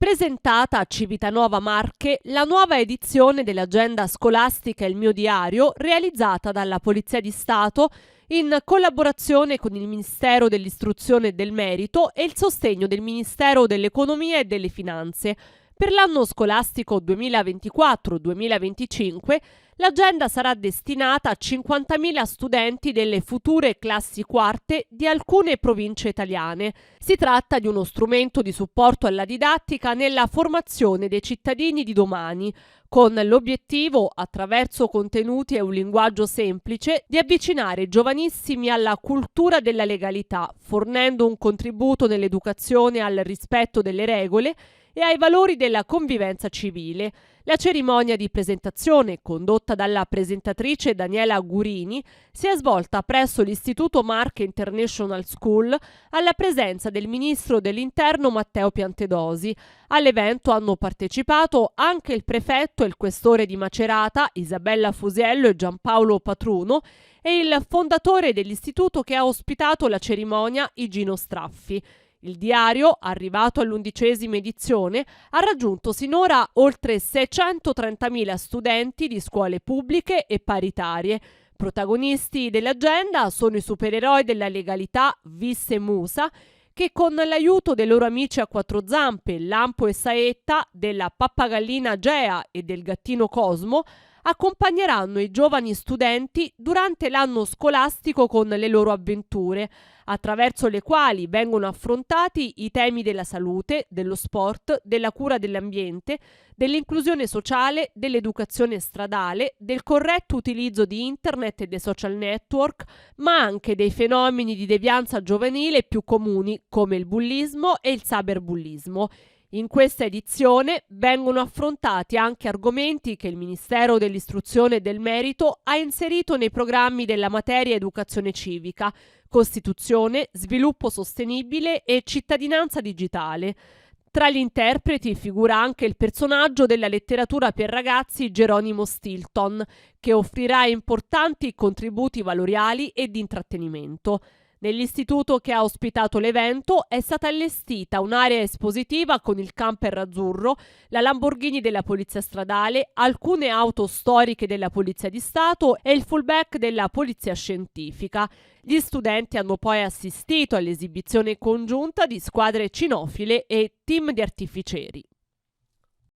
Presentata a Civitanova Marche la nuova edizione dell'agenda scolastica Il mio diario, realizzata dalla Polizia di Stato in collaborazione con il Ministero dell'Istruzione e del Merito e il sostegno del Ministero dell'Economia e delle Finanze. Per l'anno scolastico 2024-2025 l'agenda sarà destinata a 50.000 studenti delle future classi quarte di alcune province italiane. Si tratta di uno strumento di supporto alla didattica nella formazione dei cittadini di domani, con l'obiettivo, attraverso contenuti e un linguaggio semplice, di avvicinare i giovanissimi alla cultura della legalità, fornendo un contributo nell'educazione al rispetto delle regole e ai valori della convivenza civile. La cerimonia di presentazione, condotta dalla presentatrice Daniela Gurini, si è svolta presso l'Istituto Marche International School alla presenza del ministro dell'Interno Matteo Piantedosi. All'evento hanno partecipato anche il prefetto e il questore di Macerata, Isabella Fusiello e Giampaolo Patruno, e il fondatore dell'istituto che ha ospitato la cerimonia, Igino Straffi. Il diario, arrivato all'11ª edizione, ha raggiunto sinora oltre 630.000 studenti di scuole pubbliche e paritarie. Protagonisti dell'agenda sono i supereroi della legalità Vis e Musa, che con l'aiuto dei loro amici a quattro zampe, Lampo e Saetta, della pappagallina Gea e del gattino Cosmo, accompagneranno i giovani studenti durante l'anno scolastico con le loro avventure, attraverso le quali vengono affrontati i temi della salute, dello sport, della cura dell'ambiente, dell'inclusione sociale, dell'educazione stradale, del corretto utilizzo di internet e dei social network, ma anche dei fenomeni di devianza giovanile più comuni come il bullismo e il cyberbullismo. In questa edizione vengono affrontati anche argomenti che il Ministero dell'Istruzione e del Merito ha inserito nei programmi della materia educazione civica, Costituzione, sviluppo sostenibile e cittadinanza digitale. Tra gli interpreti figura anche il personaggio della letteratura per ragazzi Geronimo Stilton, che offrirà importanti contributi valoriali e di intrattenimento. Nell'istituto che ha ospitato l'evento è stata allestita un'area espositiva con il camper azzurro, la Lamborghini della Polizia Stradale, alcune auto storiche della Polizia di Stato e il fullback della Polizia Scientifica. Gli studenti hanno poi assistito all'esibizione congiunta di squadre cinofile e team di artificieri.